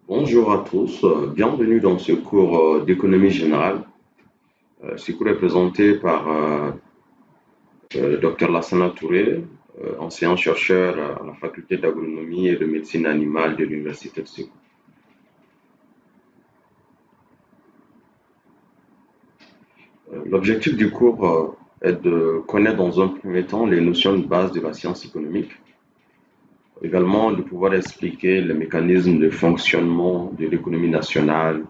Bonjour à tous, bienvenue dans ce cours d'économie générale. Ce cours est présenté par le Dr Lassana Touré, enseignant-chercheur à la faculté d'agronomie et de médecine animale de l'Université de Séoul. L'objectif du cours est de connaître dans un premier temps les notions de base de la science économique, également de pouvoir expliquer les mécanismes de fonctionnement de l'économie nationale,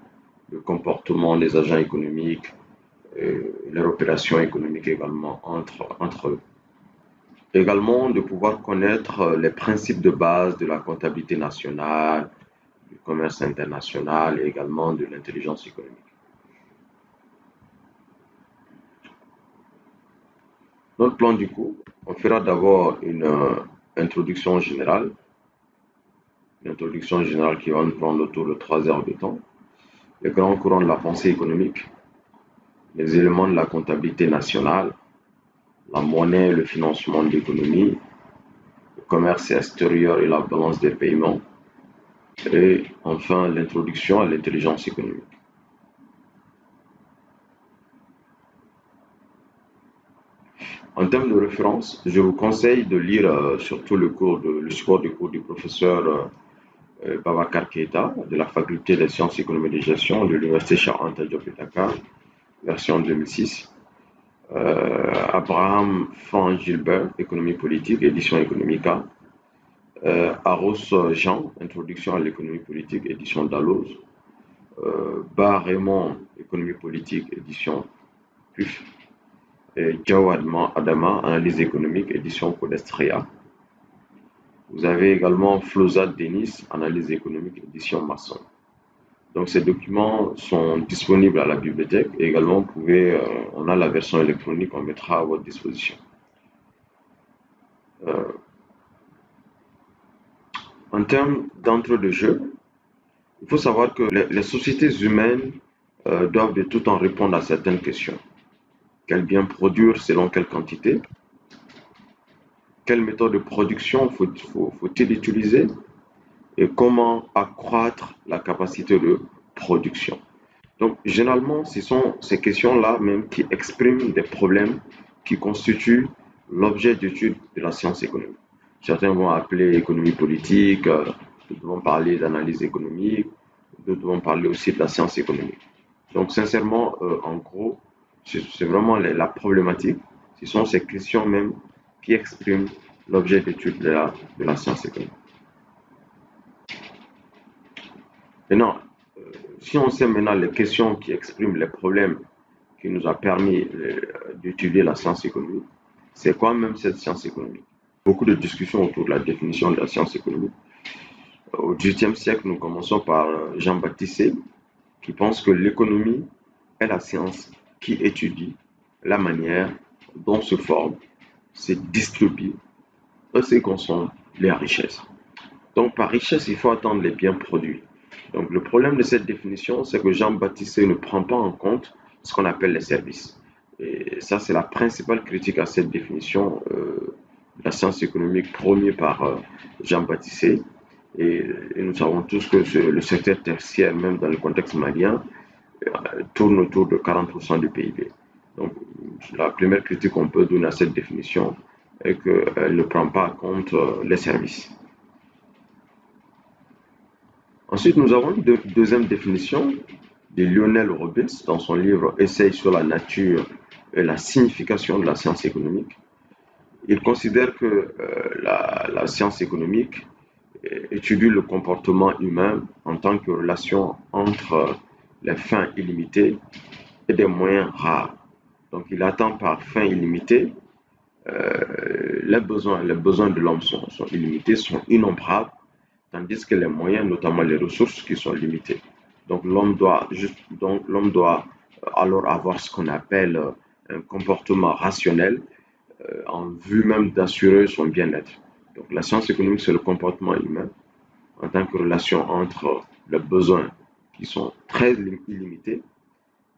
le comportement des agents économiques, leur opération économique également entre eux. Également de pouvoir connaître les principes de base de la comptabilité nationale, du commerce international et également de l'intelligence économique. Notre plan du cours, on fera d'abord une introduction générale qui va nous prendre autour de 3 heures de temps, les grands courants de la pensée économique, les éléments de la comptabilité nationale, la monnaie et le financement de l'économie, le commerce extérieur et la balance des paiements, et enfin l'introduction à l'intelligence économique. En termes de référence, je vous conseille de lire surtout le support du cours du professeur Babacar Keita de la faculté des sciences économiques et de gestion de l'université Cheikh Anta Diop de Dakar, version 2006. Abraham Fan Gilbert, économie politique, édition Economica. Arros Jean, introduction à l'économie politique, édition Dalloz. Bar Raymond, économie politique, édition PUF. Et Diao Adama, analyse économique, édition Codestria. Vous avez également Flozat Denis, analyse économique, édition Masson. Donc ces documents sont disponibles à la bibliothèque et également on a la version électronique, on mettra à votre disposition. En termes d'entrée de jeu, il faut savoir que les sociétés humaines doivent de tout temps répondre à certaines questions. Quel bien produire selon quelle quantité? Quelle méthode de production faut-il utiliser? Et comment accroître la capacité de production? Donc, généralement, ce sont ces questions-là même qui expriment des problèmes qui constituent l'objet d'étude de la science économique. Certains vont appeler économie politique, d'autres vont parler d'analyse économique, d'autres vont parler aussi de la science économique. Donc, sincèrement, en gros, c'est vraiment la problématique. Ce sont ces questions même qui expriment l'objet d'étude de la science économique. Maintenant, si on sait maintenant les questions qui expriment les problèmes qui nous a permis d'étudier la science économique, c'est quoi même cette science économique? Beaucoup de discussions autour de la définition de la science économique. Au XVIIIe siècle, nous commençons par Jean-Baptiste Say, qui pense que l'économie est la science qui étudie la manière dont se forme, se distribue et se consomme les richesses. Donc, par richesse, il faut attendre les biens produits. Donc, le problème de cette définition, c'est que Jean-Baptiste Say ne prend pas en compte ce qu'on appelle les services. Et ça, c'est la principale critique à cette définition de la science économique promue par Jean-Baptiste Say. Et nous savons tous que le secteur tertiaire, même dans le contexte malien, tourne autour de 40% du PIB. Donc, la première critique qu'on peut donner à cette définition est qu'elle ne prend pas en compte les services. Ensuite, nous avons une deuxième définition de Lionel Robbins dans son livre Essai sur la nature et la signification de la science économique. Il considère que la science économique étudie le comportement humain en tant que relation entre les fins illimitées et des moyens rares. Donc, il attend par fin illimitée, les besoins de l'homme sont illimités, sont innombrables, tandis que les moyens, notamment les ressources, qui sont limitées. Donc l'homme doit alors avoir ce qu'on appelle un comportement rationnel en vue même d'assurer son bien-être. Donc la science économique, c'est le comportement humain en tant que relation entre les besoins qui sont très illimités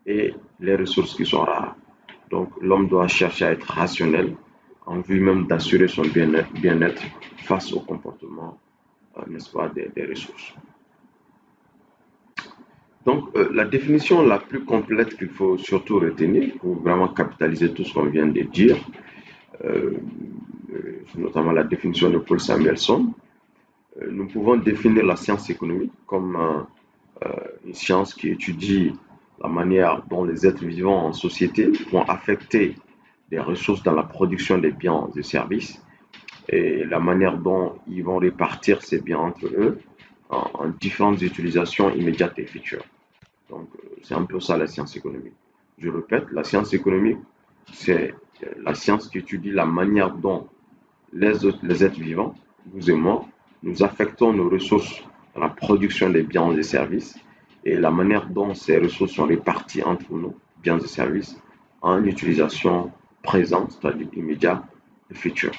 et les ressources qui sont rares. Donc l'homme doit chercher à être rationnel en vue même d'assurer son bien-être face au comportement, n'est-ce pas, des ressources. Donc, la définition la plus complète qu'il faut surtout retenir pour vraiment capitaliser tout ce qu'on vient de dire, euh, notamment la définition de Paul Samuelson, nous pouvons définir la science économique comme une science qui étudie la manière dont les êtres vivants en société vont affecter des ressources dans la production des biens et services et la manière dont ils vont répartir ces biens entre eux en différentes utilisations immédiates et futures. Donc, c'est un peu ça la science économique. Je répète, la science économique, c'est la science qui étudie la manière dont les êtres vivants, vous et moi, nous affectons nos ressources dans la production des biens et services et la manière dont ces ressources sont réparties entre nous, biens et services, en utilisation présente, c'est-à-dire immédiate et future.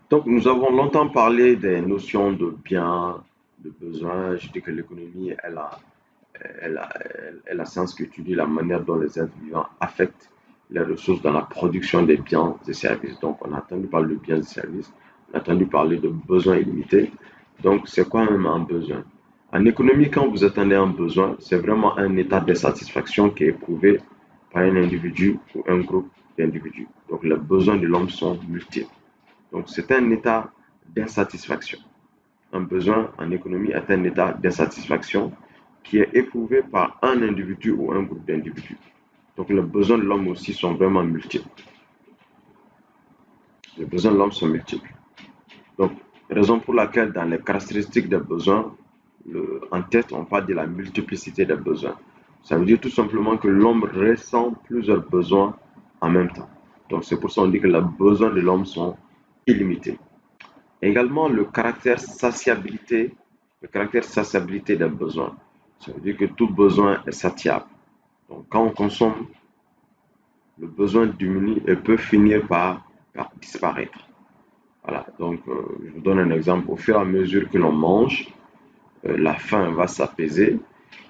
Donc, nous avons longtemps parlé des notions de biens, de besoins. Je dis que l'économie est la science qui étudie la manière dont les êtres vivants affectent les ressources dans la production des biens et services. Donc, on a entendu parler de biens et services, on a entendu parler de besoins illimités. Donc, c'est quoi même un besoin? En économie, quand vous attendez un besoin, c'est vraiment un état de satisfaction qui est éprouvé par un individu ou un groupe d'individus. Donc, les besoins de l'homme sont multiples. Donc, c'est un état d'insatisfaction. Un besoin en économie est un état d'insatisfaction qui est éprouvé par un individu ou un groupe d'individus. Donc, les besoins de l'homme aussi sont vraiment multiples. Les besoins de l'homme sont multiples. Donc, raison pour laquelle dans les caractéristiques des besoins, en tête, on parle de la multiplicité des besoins. Ça veut dire tout simplement que l'homme ressent plusieurs besoins en même temps. Donc, c'est pour ça qu'on dit que les besoins de l'homme sont illimités. Également, le caractère satiabilité des besoins. Ça veut dire que tout besoin est satiable. Donc, quand on consomme, le besoin diminue et peut finir par disparaître. Voilà, donc je vous donne un exemple. Au fur et à mesure que l'on mange, la faim va s'apaiser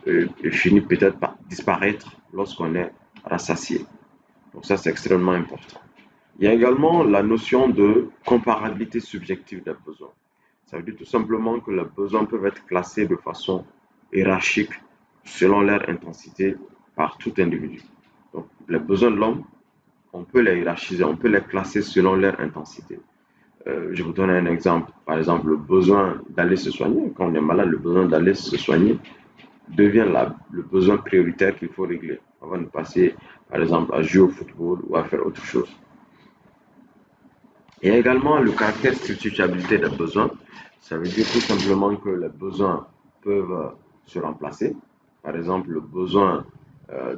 et finit peut-être par disparaître lorsqu'on est rassasié. Donc ça, c'est extrêmement important. Il y a également la notion de comparabilité subjective des besoins. Ça veut dire tout simplement que les besoins peuvent être classés de façon hiérarchique selon leur intensité par tout individu. Donc, les besoins de l'homme, on peut les hiérarchiser, on peut les classer selon leur intensité. Je vous donne un exemple. Par exemple, le besoin d'aller se soigner. Quand on est malade, le besoin d'aller se soigner devient le besoin prioritaire qu'il faut régler avant de passer, par exemple, à jouer au football ou à faire autre chose. Il y a également le caractère substituabilité des besoins. Ça veut dire tout simplement que les besoins peuvent se remplacer. Par exemple, le besoin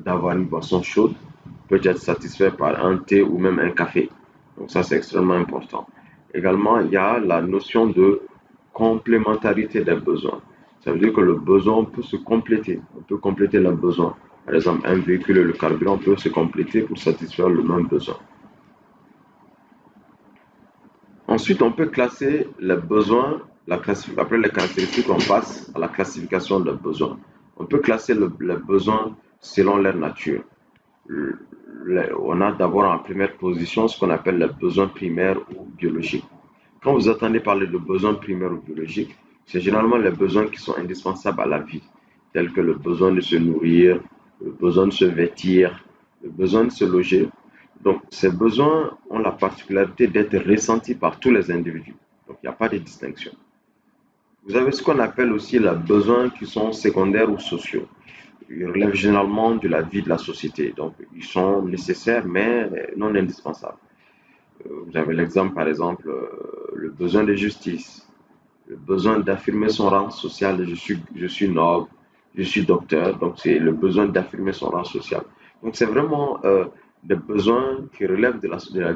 d'avoir une boisson chaude peut être satisfait par un thé ou même un café. Donc ça, c'est extrêmement important. Également, il y a la notion de complémentarité des besoins. Ça veut dire que le besoin peut se compléter. On peut compléter le besoin. Par exemple, un véhicule et le carburant peuvent se compléter pour satisfaire le même besoin. Ensuite, on peut classer les besoins, après les caractéristiques, on passe à la classification des besoins. On peut classer les besoins selon leur nature. On a d'abord en première position ce qu'on appelle les besoins primaires ou biologiques. Quand vous entendez parler de besoins primaires ou biologiques, c'est généralement les besoins qui sont indispensables à la vie, tels que le besoin de se nourrir, le besoin de se vêtir, le besoin de se loger. Donc, ces besoins ont la particularité d'être ressentis par tous les individus. Donc, il n'y a pas de distinction. Vous avez ce qu'on appelle aussi les besoins qui sont secondaires ou sociaux. Ils relèvent généralement de la vie de la société. Donc, ils sont nécessaires, mais non indispensables. Vous avez l'exemple, par exemple, le besoin de justice, le besoin d'affirmer son rang social. Je suis noble, je suis docteur. Donc, c'est le besoin d'affirmer son rang social. Donc, c'est vraiment des besoins qui relèvent de la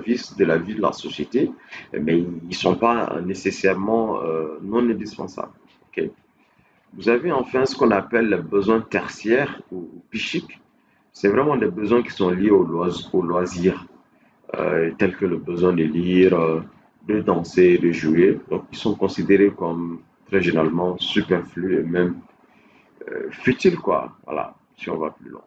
vie de la société, mais ils ne sont pas nécessairement non indispensables. Okay? Vous avez enfin ce qu'on appelle les besoins tertiaires ou psychiques. C'est vraiment des besoins qui sont liés au loisir, tels que le besoin de lire, de danser, de jouer. Donc, ils sont considérés comme très généralement superflus et même futiles, quoi. Voilà, si on va plus loin.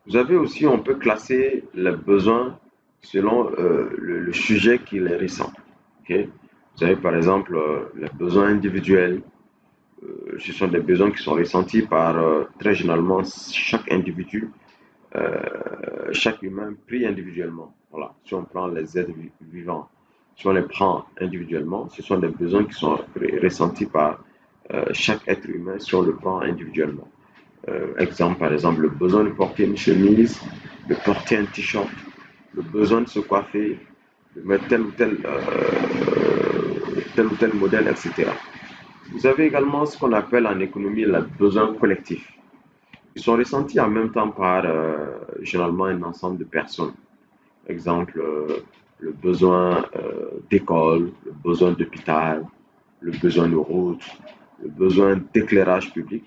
Vous avez aussi, on peut classer les besoins selon le sujet qui les ressent. Okay? Vous avez par exemple les besoins individuels. Ce sont des besoins qui sont ressentis par très généralement chaque individu, chaque humain pris individuellement. Voilà. Si on prend les êtres vivants, si on les prend individuellement, ce sont des besoins qui sont ressentis par chaque être humain si on le prend individuellement. Exemple, par exemple, le besoin de porter une chemise, de porter un t-shirt, le besoin de se coiffer, de mettre tel ou tel modèle, etc. Vous avez également ce qu'on appelle en économie le besoin collectif. Ils sont ressentis en même temps par généralement un ensemble de personnes. Exemple, le besoin d'école, le besoin d'hôpital, le besoin de route, le besoin d'éclairage public.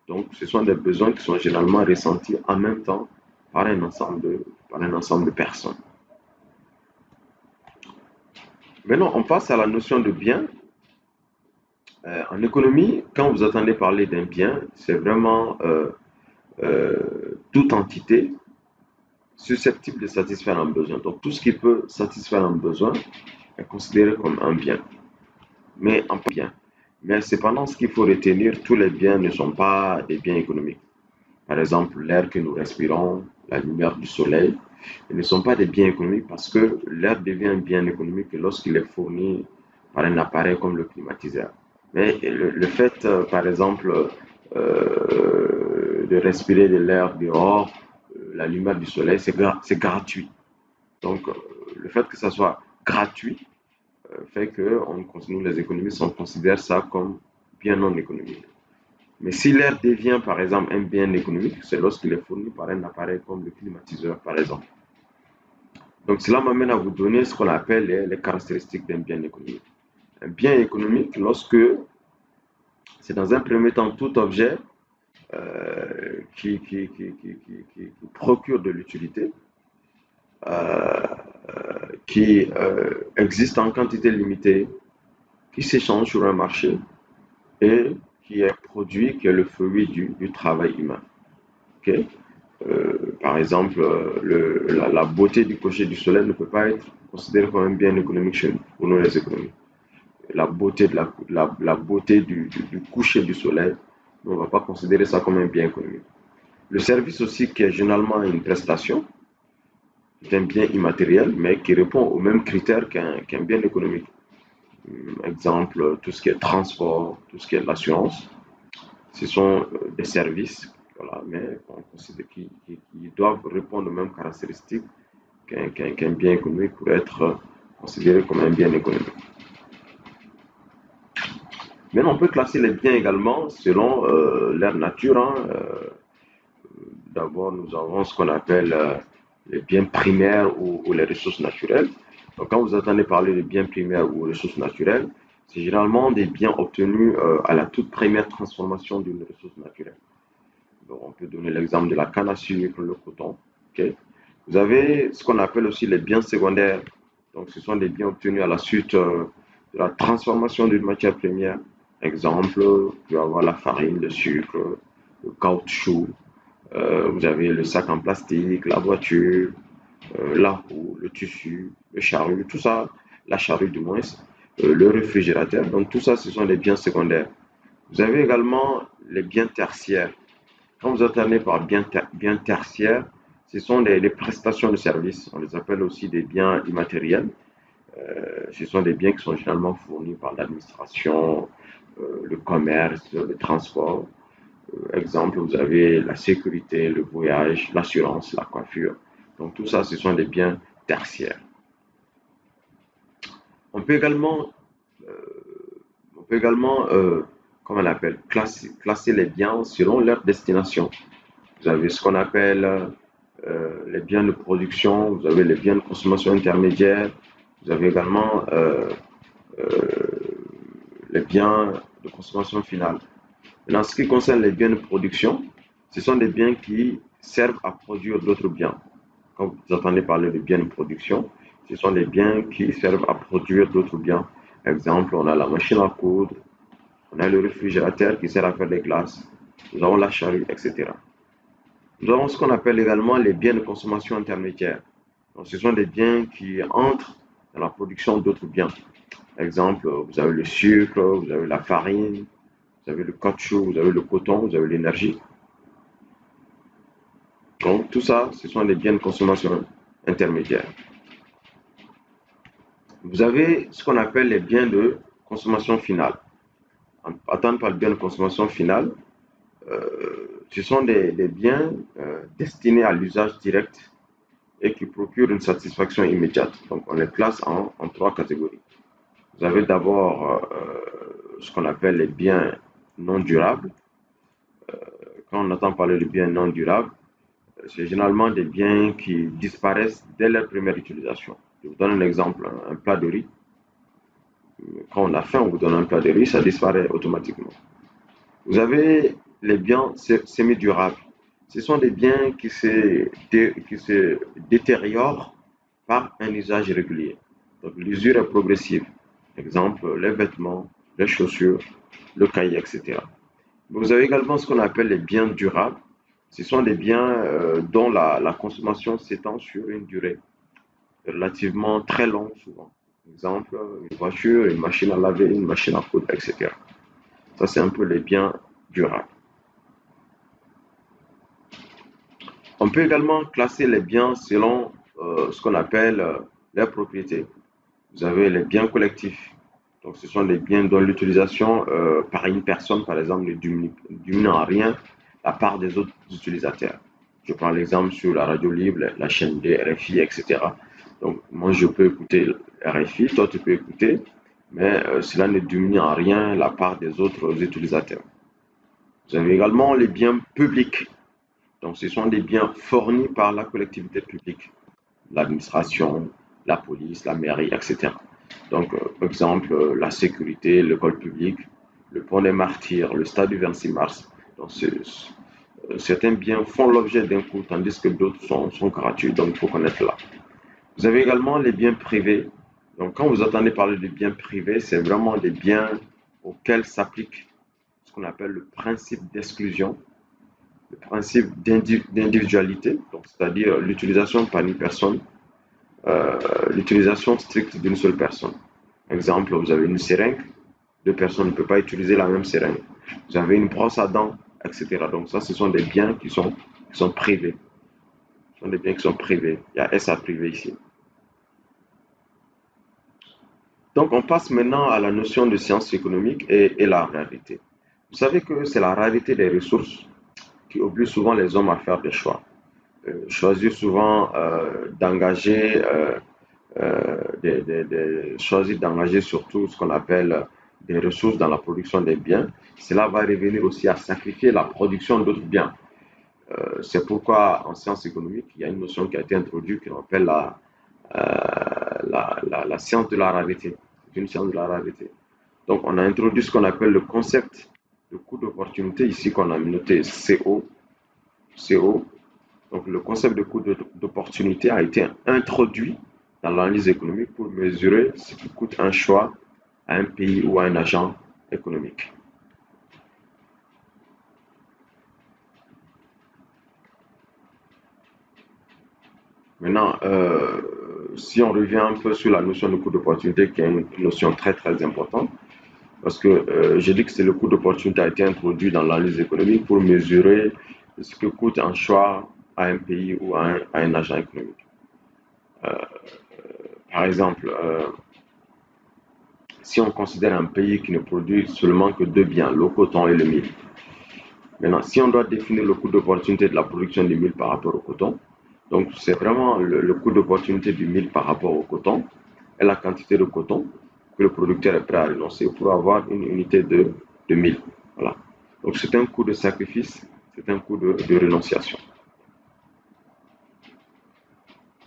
Donc, ce sont des besoins qui sont généralement ressentis en même temps par un ensemble de personnes. Maintenant, on passe à la notion de bien. En économie, quand vous entendez parler d'un bien, c'est vraiment toute entité susceptible de satisfaire un besoin. Donc, tout ce qui peut satisfaire un besoin est considéré comme un bien, mais un bien. Mais cependant, ce qu'il faut retenir, tous les biens ne sont pas des biens économiques. Par exemple, l'air que nous respirons, la lumière du soleil, ils ne sont pas des biens économiques parce que l'air devient un bien économique lorsqu'il est fourni par un appareil comme le climatiseur. Mais le fait, par exemple, de respirer de l'air dehors, la lumière du soleil, c'est gratuit. Donc, le fait que ça soit gratuit fait que nous, les économistes, on considère ça comme bien non économique. Mais si l'air devient, par exemple, un bien économique, c'est lorsqu'il est fourni par un appareil comme le climatiseur, par exemple. Donc, cela m'amène à vous donner ce qu'on appelle les caractéristiques d'un bien économique. Un bien économique, lorsque c'est dans un premier temps tout objet qui procure de l'utilité, euh, qui existe en quantité limitée, qui s'échange sur un marché et qui est produit, qui est le fruit du travail humain. Okay? Par exemple, la beauté du coucher du soleil ne peut pas être considérée comme un bien économique chez nous, pour nous les économies. La beauté, la beauté du coucher du soleil, on ne va pas considérer ça comme un bien économique. Le service aussi, qui est généralement une prestation, est un bien immatériel, mais qui répond aux mêmes critères qu'un bien économique. Exemple, tout ce qui est transport, tout ce qui est l'assurance, ce sont des services, voilà, mais on considère qu'ils doivent répondre aux mêmes caractéristiques qu'un bien économique pour être considéré comme un bien économique. Maintenant, on peut classer les biens également selon leur nature. Hein. D'abord, nous avons ce qu'on appelle les biens primaires ou les ressources naturelles. Donc, quand vous entendez parler de biens primaires ou ressources naturelles, c'est généralement des biens obtenus à la toute première transformation d'une ressource naturelle. Donc, on peut donner l'exemple de la canne à sucre, le coton. Okay. Vous avez ce qu'on appelle aussi les biens secondaires. Donc, ce sont des biens obtenus à la suite de la transformation d'une matière première. Exemple, vous pouvez avoir la farine, le sucre, le caoutchouc, vous avez le sac en plastique, la voiture, la roue, le tissu, le charrue, tout ça, la charrue du moins, le réfrigérateur. Donc tout ça, ce sont les biens secondaires. Vous avez également les biens tertiaires. Quand vous entendez par biens tertiaires, ce sont les prestations de services. On les appelle aussi des biens immatériels. Ce sont des biens qui sont généralement fournis par l'administration, le commerce, le transport. Exemple, vous avez la sécurité, le voyage, l'assurance, la coiffure. Donc tout ça, ce sont des biens tertiaires. On peut également, comment on appelle, classer les biens selon leur destination. Vous avez ce qu'on appelle les biens de production, vous avez les biens de consommation intermédiaire, vous avez également les biens de consommation finale. En ce qui concerne les biens de production, ce sont des biens qui servent à produire d'autres biens. Quand vous entendez parler de biens de production, ce sont des biens qui servent à produire d'autres biens. Par exemple, on a la machine à coudre, on a le réfrigérateur qui sert à faire des glaces, nous avons la charrue, etc. Nous avons ce qu'on appelle également les biens de consommation intermédiaire. Donc, ce sont des biens qui entrent dans la production d'autres biens. Exemple, vous avez le sucre, vous avez la farine, vous avez le caoutchouc, vous avez le coton, vous avez l'énergie. Donc, tout ça, ce sont des biens de consommation intermédiaire. Vous avez ce qu'on appelle les biens de consommation finale. Attendre par le bien de consommation finale, ce sont des biens destinés à l'usage direct et qui procurent une satisfaction immédiate. Donc, on les classe en trois catégories. Vous avez d'abord ce qu'on appelle les biens non durables. Quand on entend parler de biens non durables, c'est généralement des biens qui disparaissent dès leur première utilisation. Je vous donne un exemple, un plat de riz. Quand on a faim, on vous donne un plat de riz, ça disparaît automatiquement. Vous avez les biens semi-durables. Ce sont des biens qui se détériorent par un usage régulier. Donc l'usure est progressive. Exemple, les vêtements, les chaussures, le cahier, etc. Vous avez également ce qu'on appelle les biens durables. Ce sont des biens dont la consommation s'étend sur une durée relativement très longue souvent. Exemple, une voiture, une machine à laver, une machine à coudre, etc. Ça, c'est un peu les biens durables. On peut également classer les biens selon ce qu'on appelle les propriétés. Vous avez les biens collectifs. Donc, ce sont des biens dont l'utilisation par une personne, par exemple, ne diminue en rien la part des autres utilisateurs. Je prends l'exemple sur la radio libre, la chaîne D, RFI, etc. Donc, moi, je peux écouter RFI, toi, tu peux écouter, mais cela ne diminue en rien la part des autres utilisateurs. Vous avez également les biens publics. Donc, ce sont des biens fournis par la collectivité publique, l'administration, la police, la mairie, etc. Donc, exemple, la sécurité, l'école publique, le pont des Martyrs, le stade du 26 mars. Donc, certains biens font l'objet d'un coût, tandis que d'autres sont gratuits. Donc, il faut connaître là. Vous avez également les biens privés. Donc, quand vous entendez parler de biens privés, c'est vraiment des biens auxquels s'applique ce qu'on appelle le principe d'exclusion, le principe d'individualité, c'est-à-dire l'utilisation par une personne, l'utilisation stricte d'une seule personne. Exemple, vous avez une seringue, deux personnes ne peuvent pas utiliser la même seringue. Vous avez une brosse à dents, etc. Donc ça, ce sont des biens qui sont privés. Ce sont des biens qui sont privés. Il y a S à privé ici. Donc on passe maintenant à la notion de science économique et la rareté. Vous savez que c'est la rareté des ressources qui oblige souvent les hommes à faire des choix. Choisir souvent d'engager choisir d'engager surtout ce qu'on appelle des ressources dans la production des biens. Cela va revenir aussi à sacrifier la production d'autres biens. C'est pourquoi en sciences économiques, il y a une notion qui a été introduite qu'on appelle la science de la rareté. C'est une science de la rareté. Donc, on a introduit ce qu'on appelle le concept de coût d'opportunité, ici qu'on a noté CO. Donc, le concept de coût d'opportunité a été introduit dans l'analyse économique pour mesurer ce qui coûte un choix à un pays ou à un agent économique. Maintenant, si on revient un peu sur la notion de coût d'opportunité, qui est une notion très très importante, parce que j'ai dit que c'est le coût d'opportunité a été introduit dans l'analyse économique pour mesurer ce que coûte un choix à un pays ou à un agent économique. Par exemple, si on considère un pays qui ne produit seulement que deux biens, le coton et le mil. Maintenant, si on doit définir le coût d'opportunité de la production du mil par rapport au coton, donc c'est vraiment le coût d'opportunité du mil par rapport au coton et la quantité de coton que le producteur est prêt à renoncer pour avoir une unité de mil. Voilà. Donc c'est un coût de sacrifice, c'est un coût de renonciation.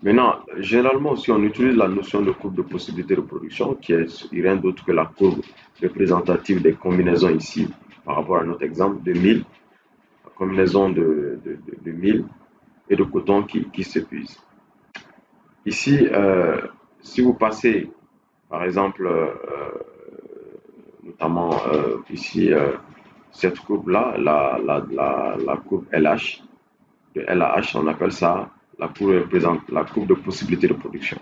Maintenant, généralement aussi, on utilise la notion de courbe de possibilité de production, qui est rien d'autre que la courbe représentative des combinaisons ici, par rapport à notre exemple de mil, la combinaison de mil et de coton qui s'épuise. Ici, si vous passez, par exemple, notamment ici, cette courbe-là, la courbe LH, de LH, on appelle ça la courbe représente la courbe de possibilité de production.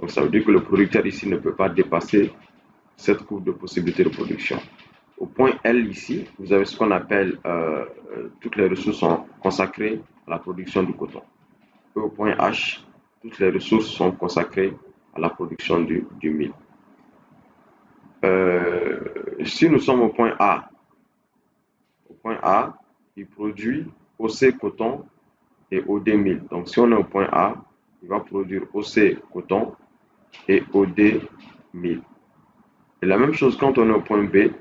Donc ça veut dire que le producteur ici ne peut pas dépasser cette courbe de possibilité de production. Au point L ici, vous avez ce qu'on appelle toutes les ressources sont consacrées à la production du coton. Et au point H, toutes les ressources sont consacrées à la production du mil. Si nous sommes au point A, il produit OC coton et OD mil. Donc si on est au point A, il va produire OC coton et OD mil. Et la même chose quand on est au point B,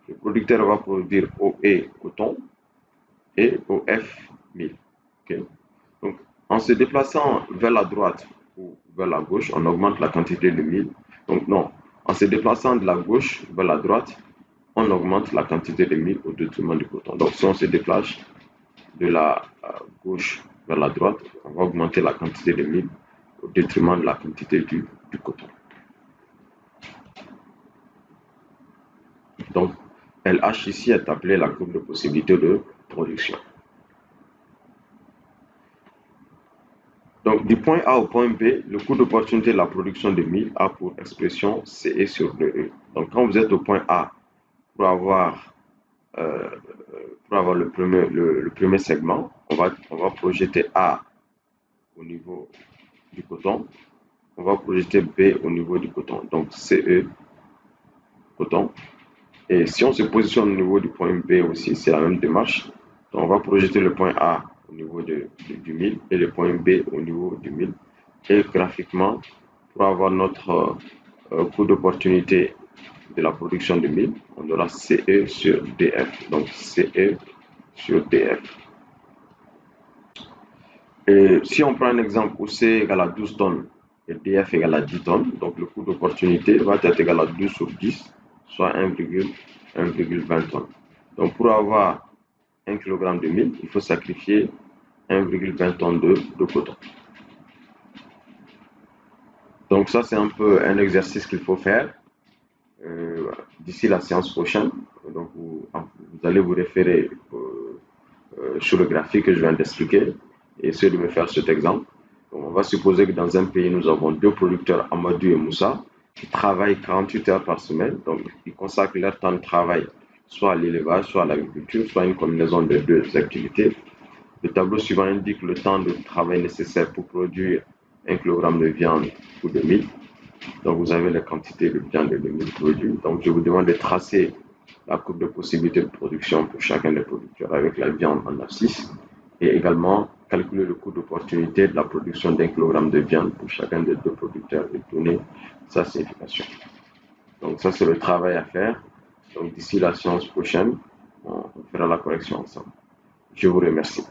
le producteur va produire OE coton et OF mil. Okay? Donc en se déplaçant vers la droite ou vers la gauche, on augmente la quantité de mil. Donc non, en se déplaçant de la gauche vers la droite, on augmente la quantité de mil au détriment du coton. Donc si on se déplace de la gauche vers la droite, on va augmenter la quantité de mil au détriment de la quantité du coton. Donc LH ici est appelé la courbe de possibilité de production. Donc, du point A au point B, le coût d'opportunité de la production de mil a pour expression CE sur 2E. Donc, quand vous êtes au point A, pour avoir le premier segment, on va projeter A au niveau du coton, on va projeter B au niveau du coton. Donc, CE, coton. Et si on se positionne au niveau du point B aussi, c'est la même démarche. Donc, on va projeter le point A au niveau du mil et le point B au niveau du mil. Et graphiquement, pour avoir notre coût d'opportunité de la production de mil, on aura CE sur DF. Donc CE sur DF. Et si on prend un exemple où C égale à 12 tonnes et DF égale à 10 tonnes, donc le coût d'opportunité va être égal à 12 sur 10, soit 1,20 tonnes. Donc pour avoir 1 kg de mil, il faut sacrifier 1,20 tonnes de coton. Donc ça, c'est un peu un exercice qu'il faut faire d'ici la séance prochaine. Donc vous allez vous référer sur le graphique que je viens d'expliquer et essayer de me faire cet exemple. Donc, on va supposer que dans un pays, nous avons deux producteurs, Amadou et Moussa, qui travaillent 48 heures par semaine. Donc, ils consacrent leur temps de travail soit à l'élevage, soit à l'agriculture, soit à une combinaison de deux activités. Le tableau suivant indique le temps de travail nécessaire pour produire 1 kg de viande ou de mil. Donc, vous avez les quantités de viande et de mil produits. Donc, je vous demande de tracer la courbe de possibilité de production pour chacun des producteurs avec la viande en abscisse et également calculer le coût d'opportunité de la production d'1 kg de viande pour chacun des deux producteurs et donner sa signification. Donc, ça, c'est le travail à faire. Donc, d'ici la séance prochaine, on fera la correction ensemble. Je vous remercie.